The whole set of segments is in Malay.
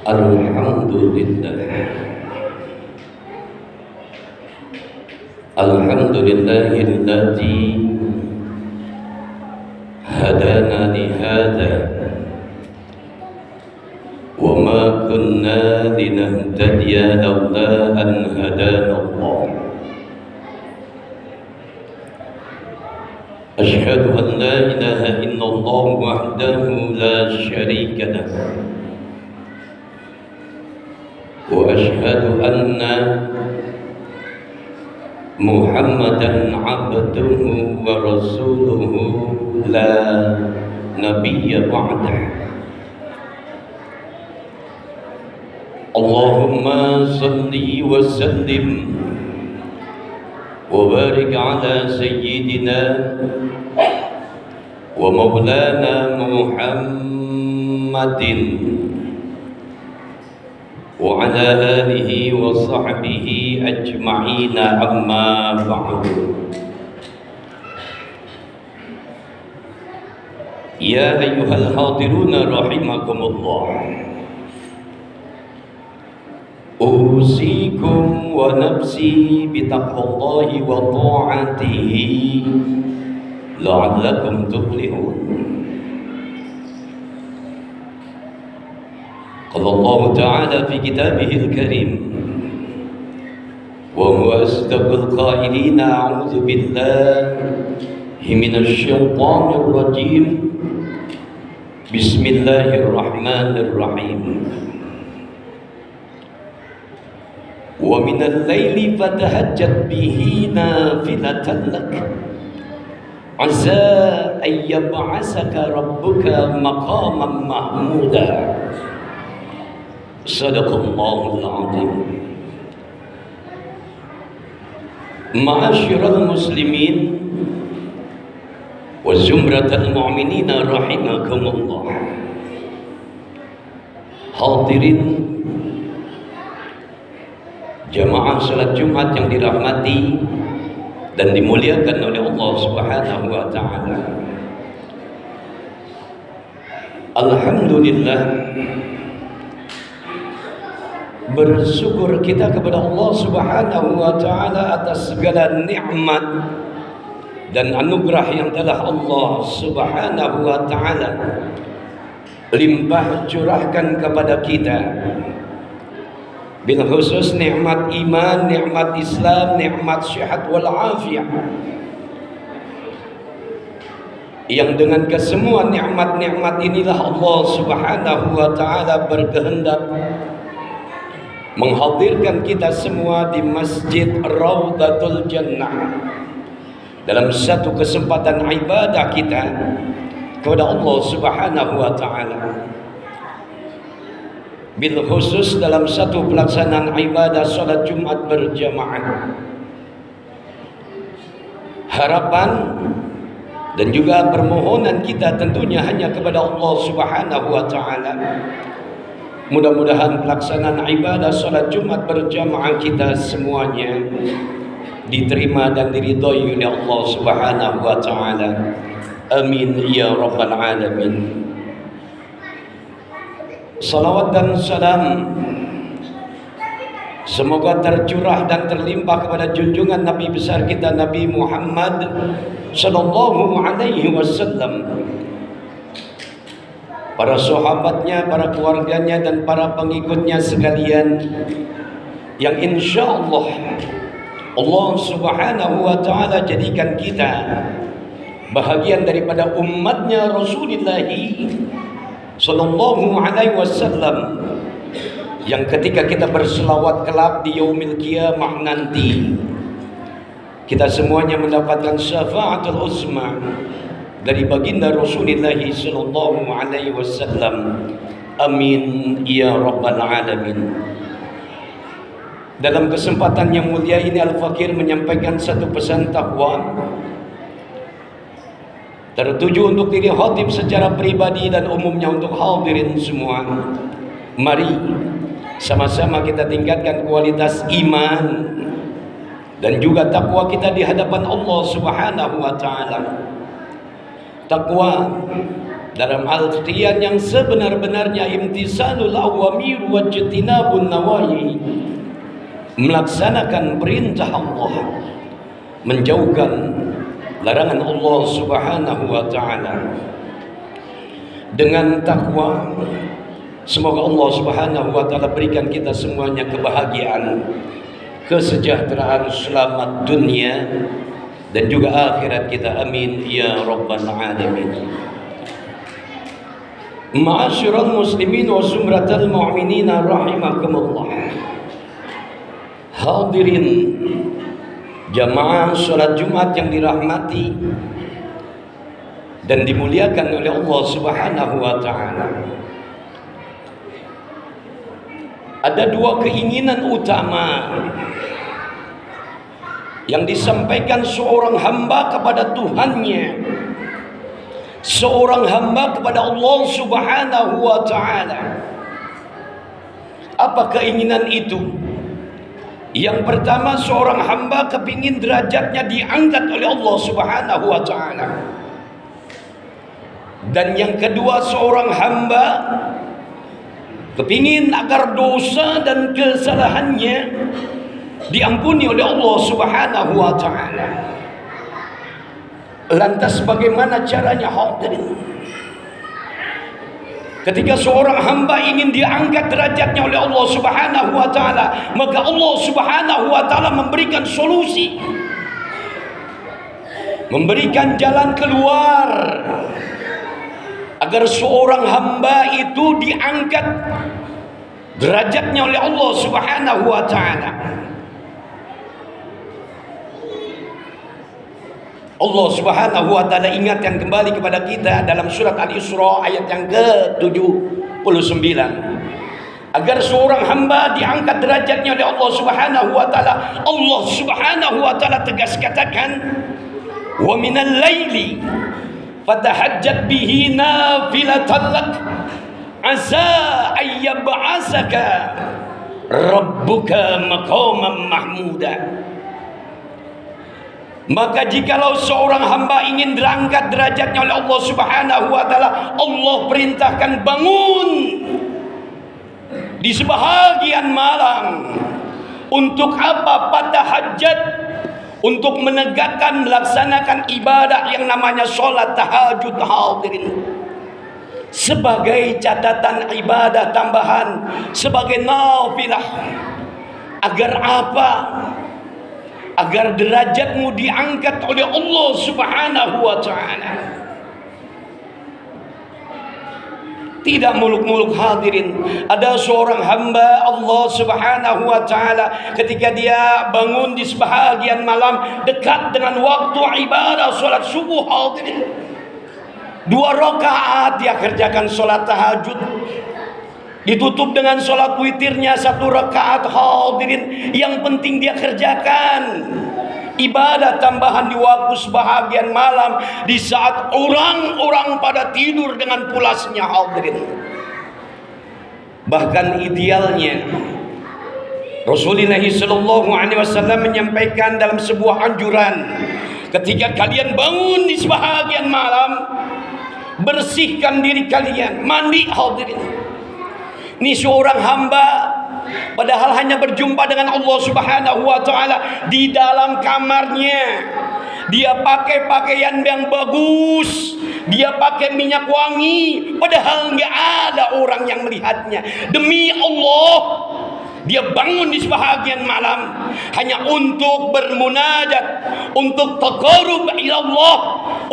Alhamdulillahilladzi hadana lihada wa ma kunna linahtadiya lawla an hadana Allah. Ashhadu an la ilaha illallah wahdahu la syarika lahu wa ashhadu anna Muhammadan abduhu wa rasuluhu la nabiyya ba'dah. Allahumma salli wa sallim wa barik ala sayyidina wa maulana Muhammadin wa ala alihi wa sahbihi ajma'ina amma ba'du. Ya ayyuhal hadiruna rahimakumullah, usikum wa nafsi bitaqwallahi wa ta'atihi la'allakum tuflihun. قال الله تعالى في كتابه الكريم وهو أصدق القائلين أعوذ بالله من الشيطان الرجيم بسم الله الرحمن الرحيم ومن الليل فتهجد به نافلة لك عسى أن يبعثك ربك مقاما محمودا. Sadaqallahul azim. Ma'asyiral muslimin wa zumratal mu'minina rahimakumullah. Hadirin jamaah salat Jumat yang dirahmati dan dimuliakan oleh Allah Subhanahu wa taala. Alhamdulillah, bersyukur kita kepada Allah Subhanahu wa taala atas segala nikmat dan anugerah yang telah Allah Subhanahu wa taala limpah curahkan kepada kita. Bil khusus nikmat iman, nikmat Islam, nikmat syihat wal afiyah, yang dengan kesemua nikmat-nikmat inilah Allah Subhanahu wa taala berkehendak menghadirkan kita semua di Masjid Raudhatul Jannah dalam satu kesempatan ibadah kita kepada Allah Subhanahu wa taala. Bil khusus dalam satu pelaksanaan ibadah salat Jumat berjamaah. Harapan dan juga permohonan kita tentunya hanya kepada Allah Subhanahu wa taala. Mudah-mudahan pelaksanaan ibadah salat Jumat berjamaah kita semuanya diterima dan diridhai oleh Allah Subhanahu wa taala. Amin ya rabbal alamin. Salawat dan salam semoga tercurah dan terlimpah kepada junjungan Nabi besar kita Nabi Muhammad sallallahu alaihi wasallam, para sahabatnya, para keluarganya, dan para pengikutnya sekalian yang insya Allah Subhanahu wa ta'ala jadikan kita bahagian daripada umatnya Rasulullah sallallahu alaihi wasallam, yang ketika kita berselawat kelak di yaumil qiyamah nanti kita semuanya mendapatkan syafaatul uzma dari baginda Rasulullah sallallahu alaihi wasallam. Amin ya rabbal alamin. Dalam kesempatan yang mulia ini Al-Fakir menyampaikan satu pesan takwa tertuju untuk diri khatib secara pribadi dan umumnya untuk hadirin semua. Mari sama-sama kita tingkatkan kualitas iman dan juga takwa kita di hadapan Allah Subhanahu wa taala. Takwa dalam artian yang sebenar-benarnya imtisalul awamir wa jitinabun nawahi, melaksanakan perintah Allah, menjauhkan larangan Allah Subhanahu wa taala. Dengan takwa, semoga Allah Subhanahu wa taala berikan kita semuanya kebahagiaan, kesejahteraan, selamat dunia dan juga akhirat kita, amin ya rabbal alamin. Ma'asyiral muslimin wa zumratal mu'minin rahimakumullah. Hadirin jamaah salat Jumat yang dirahmati dan dimuliakan oleh Allah Subhanahu wa taala. Ada dua keinginan utama yang disampaikan seorang hamba kepada Tuhannya, seorang hamba kepada Allah Subhanahu wa taala. Apa keinginan itu? Yang pertama, seorang hamba kepingin derajatnya diangkat oleh Allah Subhanahu wa taala. Dan yang kedua, seorang hamba kepingin agar dosa dan kesalahannya diampuni oleh Allah Subhanahu wa taala. Lantas bagaimana caranya, hadirin? Ketika seorang hamba ingin diangkat derajatnya oleh Allah Subhanahu wa taala, maka Allah Subhanahu wa taala memberikan solusi, memberikan jalan keluar agar seorang hamba itu diangkat derajatnya oleh Allah Subhanahu wa taala. Allah Subhanahu wa taala ingatkan kembali kepada kita dalam surat Al-Isra ayat yang ke-79, agar seorang hamba diangkat derajatnya oleh Allah Subhanahu wa taala. Allah Subhanahu wa taala tegas katakan, "Wa minal laili fatahajjat bihi nafilatan lak asa ayyab'asaka rabbuka maqaman mahmuda." Maka jikalau seorang hamba ingin diangkat derajatnya oleh Allah Subhanahu wa taala, Allah perintahkan bangun di sebahagian malam. Untuk apa? Fatahajjat, untuk menegakkan, melaksanakan ibadah yang namanya sholat tahajud, hadirin, sebagai catatan ibadah tambahan, sebagai nafilah. Agar apa? Agar derajatmu diangkat oleh Allah Subhanahu wa taala. Tidak muluk-muluk, hadirin. Ada seorang hamba Allah Subhanahu wa taala, ketika dia bangun di sebahagian malam dekat dengan waktu ibadah salat subuh, hadirin, 2 rakaat dia kerjakan salat tahajud, ditutup dengan sholat witirnya 1 rakaat, hadirin. Yang penting dia kerjakan ibadah tambahan di waktu sebahagian malam, di saat orang-orang pada tidur dengan pulasnya, hadirin. Bahkan idealnya Rasulullah sallallahu alaihi wasallam menyampaikan dalam sebuah anjuran, ketika kalian bangun di sebahagian malam, bersihkan diri kalian, mandi, hadirin. Ini seorang hamba padahal hanya berjumpa dengan Allah Subhanahu wa taala di dalam kamarnya. Dia pakai pakaian yang bagus, dia pakai minyak wangi, padahal nggak ada orang yang melihatnya. Demi Allah, dia bangun di sebahagian malam hanya untuk bermunajat, untuk taqarrub ila Allah,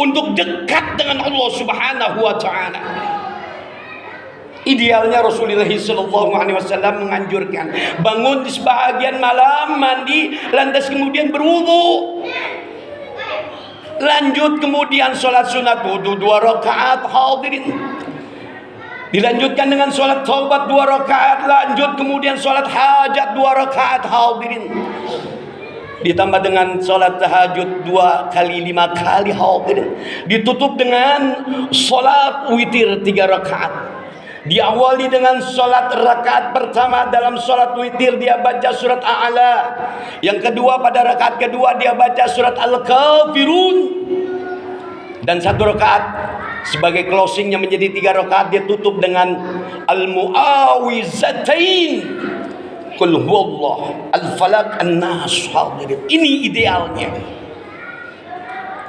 untuk dekat dengan Allah Subhanahu wa taala. Idealnya Rasulullah SAW menganjurkan bangun di sebahagian malam, mandi, lantas kemudian berwudu, lanjut kemudian sholat sunat wudu 2 rakaat, hadirin. Dilanjutkan dengan sholat taubat 2 rakaat, lanjut kemudian sholat hajat 2 rakaat, hadirin. Ditambah dengan sholat tahajud 2 kali 5 kali, hadirin. Ditutup dengan sholat witir 3 rakaat. Diawali dengan sholat rakaat pertama, dalam sholat witir dia baca surat A'la. Yang kedua, pada rakaat kedua dia baca surat Al-Kafirun. Dan 1 rakaat Sebagai closingnya menjadi 3 rakaat, dia tutup dengan al-mu'awizatain, qul huwallah, al-falaq, an-nas. Hadirin, ini idealnya.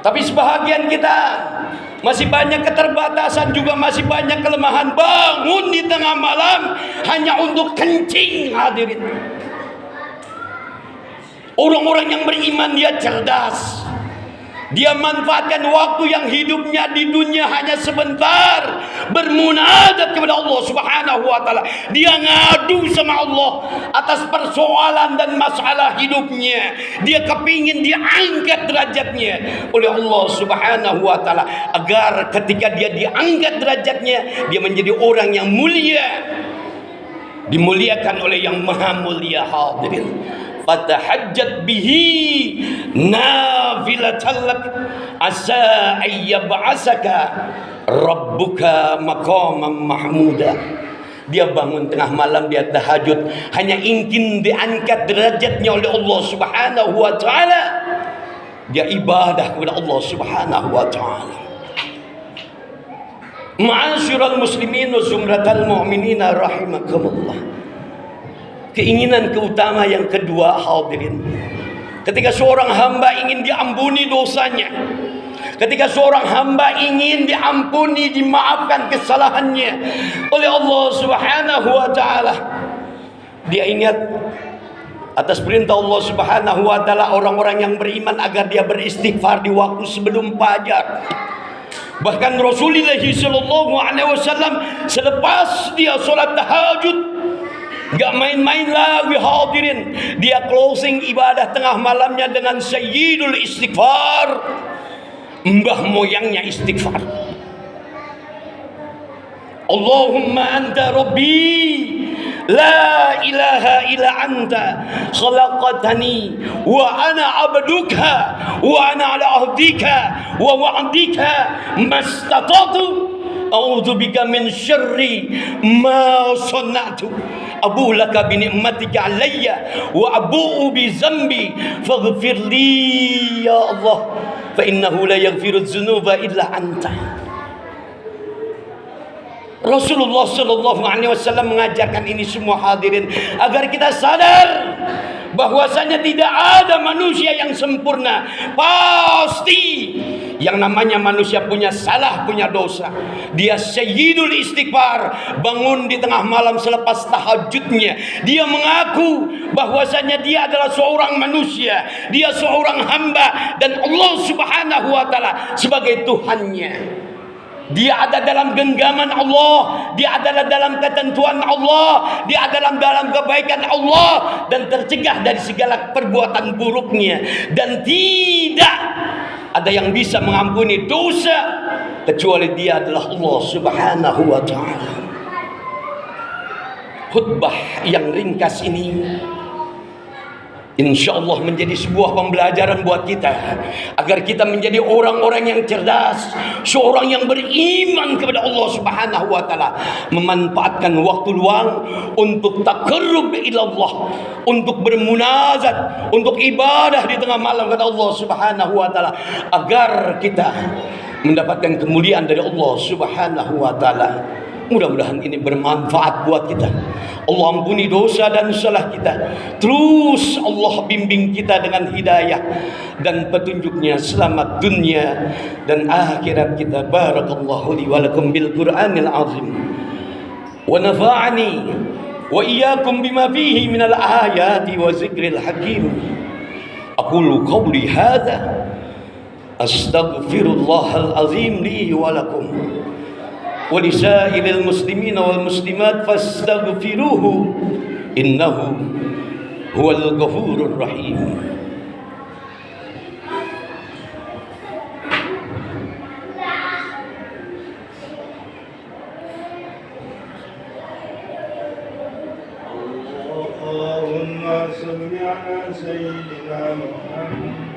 Tapi sebahagian kita masih banyak keterbatasan, juga masih banyak kelemahan. Bangun di tengah malam hanya untuk kencing. Hadirin, orang-orang yang beriman dia cerdas. Dia manfaatkan waktu yang hidupnya di dunia hanya sebentar, bermunajat kepada Allah Subhanahu wa taala. Dia ngadu sama Allah atas persoalan dan masalah hidupnya. Dia kepingin diangkat derajatnya oleh Allah Subhanahu wa taala, agar ketika dia diangkat derajatnya, dia menjadi orang yang mulia, dimuliakan oleh yang maha mulia. Hadirin, fatahajjat bihi nafilatan lak asa ayyab'asaka rabbuka maqaman mahmuda. Dia bangun tengah malam, dia tahajud, hanya ingin diangkat derajatnya oleh Allah Subhanahu wa taala. Dia ibadah kepada Allah Subhanahu wa taala. Ma'asyiral muslimin wa zumratal mu'minina rahimakumullah. Keinginan keutama yang kedua, hadirin, ketika seorang hamba ingin diampuni dosanya, ketika seorang hamba ingin diampuni, dimaafkan kesalahannya oleh Allah Subhanahu wa taala, dia ingat atas perintah Allah Subhanahu wa taala orang-orang yang beriman agar dia beristighfar di waktu sebelum fajar. Bahkan Rasulullah sallallahu alaihi wasallam selepas dia solat tahajud, gak main-main lagi, hadirin, dia closing ibadah tengah malamnya dengan sayyidul istighfar, mbah moyangnya istighfar. Allahumma anta rabbi la ilaha illa anta khalaqtani wa ana abduka wa ana ala ahdika wa wa'dika mastata'tu a'udzu bika min syarri ma sana'tu abu laka bi ni'matika alayya wa abu'u bi zambi faghfir li ya Allah fa innahu la yaghfiru dzunuba illa anta. Rasulullah sallallahu alaihi wasallam mengajarkan ini semua, hadirin, agar kita sadar bahwasanya tidak ada manusia yang sempurna. Pasti yang namanya manusia punya salah, punya dosa. Dia sayyidul istighfar, bangun di tengah malam selepas tahajudnya, dia mengaku bahwasanya dia adalah seorang manusia, dia seorang hamba, dan Allah Subhanahu wa taala sebagai Tuhannya. Dia ada dalam genggaman Allah, dia adalah dalam ketentuan Allah, dia adalah dalam kebaikan Allah, dan tercegah dari segala perbuatan buruknya. Dan tidak ada yang bisa mengampuni dosa kecuali dia adalah Allah Subhanahu wa taala. Khutbah yang ringkas ini insyaallah menjadi sebuah pembelajaran buat kita, agar kita menjadi orang-orang yang cerdas, seorang yang beriman kepada Allah Subhanahu wa taala, memanfaatkan waktu luang untuk taqarrub ila Allah, untuk bermunajat, untuk ibadah di tengah malam kepada Allah Subhanahu wa taala, agar kita mendapatkan kemuliaan dari Allah Subhanahu wa taala. Mudah-mudahan ini bermanfaat buat kita. Allah ampuni dosa dan salah kita. Terus Allah bimbing kita dengan hidayah dan petunjuknya selamat dunia dan akhirat kita. Barakallahu li wa lakum bil Qur'anil azim. Wa nafa'ani wa iyyakum bima fihi minal ayati wa zikril hakim. Aqulu qawli hadza astaghfirullahal azim li wa lakum ولسائر المسلمين والمسلمات فاستغفروه إنه هو الغفور الرحيم. اللهم صل على سيدنا محمد.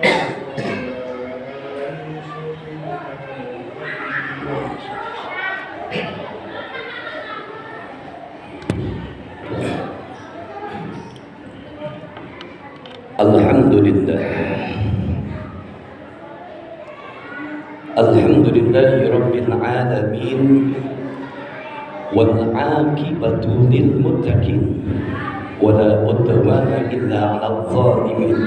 Alhamdulillahi Rabbil Alamin, wal aqibatu lil muttaqin, wala udwana illa 'alal zalimin.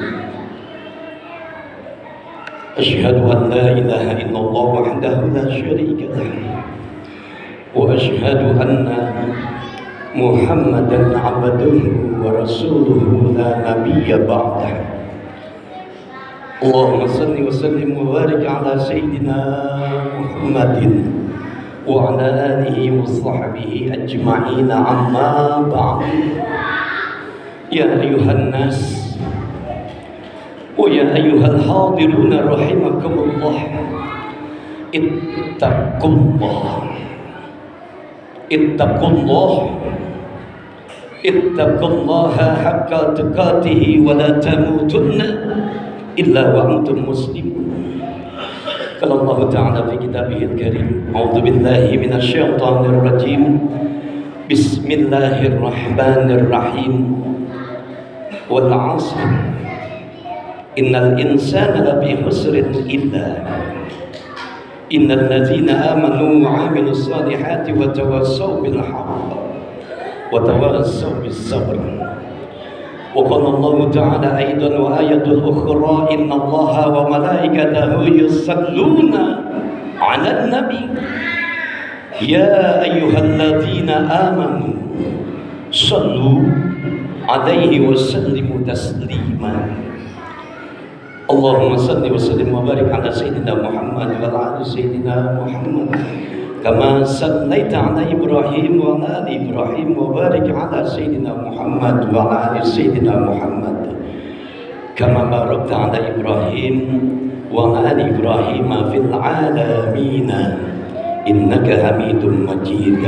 Asyhadu an la ilaha illallah wahdahu la syarika lah, wa asyhadu anna Muhammadan 'abduhu wa rasuluhu la nabiyya ba'dah. Allahumma salli wa sallim wa barik ala sayyidina Muhammadin wa ala alihi wa sahbihi ajma'in, amma ba'd. Ya ayuhan nas wa ya ayyuhal hadiruna rahimakumullah, ittaqullah ittaqullaha haqqa tuqatih wa la tamutunna illa wa antum muslimun. Qala Allah Ta'ala fi kitabihil karim, a'udzu billahi minasyaitonir rajim, bismillahirrahmanirrahim, wal 'asr innal insana lafi khusrin innal ladzina amanu wa 'amilus solihati wa tawassaw bil haqq wa tawassaw bis sabr. وقال الله تعالى أيضا وآية أخرى إن الله وملائكته يصلون على النبي يا أيها الذين آمنوا صلوا عليه وسلموا تسليما. اللهم صل وسلم وبارك على سيدنا محمد وعلى آل سيدنا محمد كما صليت على إبراهيم وعلى آل إبراهيم وبارك على سيدنا محمد وعلى آل سيدنا محمد كما باركت على إبراهيم وعلى آل إبراهيم في العالمين إنك حميد مجيد.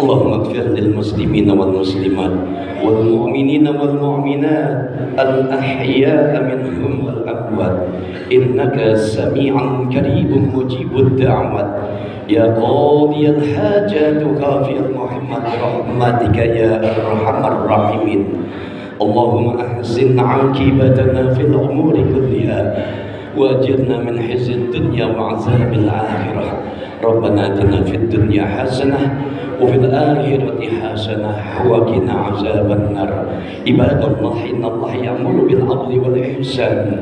اللهم اغفر للمسلمين والمسلمات والمؤمنين والمؤمنات الأحياء منهم والأموات إنك سميع قريب مجيب الدعوات. يا قاضي الحاجات وكافي المحمد برحمتك يا أرحم الراحمين. اللهم أحسن عاقبتنا في الأمور كلها وأجرنا من خزي الدنيا وعذاب الآخرة. ربنا آتنا في الدنيا حسنة وفي الآخرة حسنة وقنا عذاب النار. عباد الله إن الله يأمر بالعدل والإحسان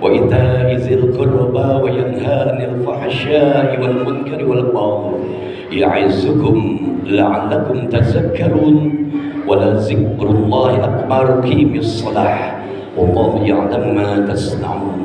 وإيتاء ذي القربى وينهى عن الفحشاء والمنكر والبغي يعظكم لعلكم تذكرون. ولذكر الله أكبر. قيموا الصلاة والله يعلم ما تصنعون.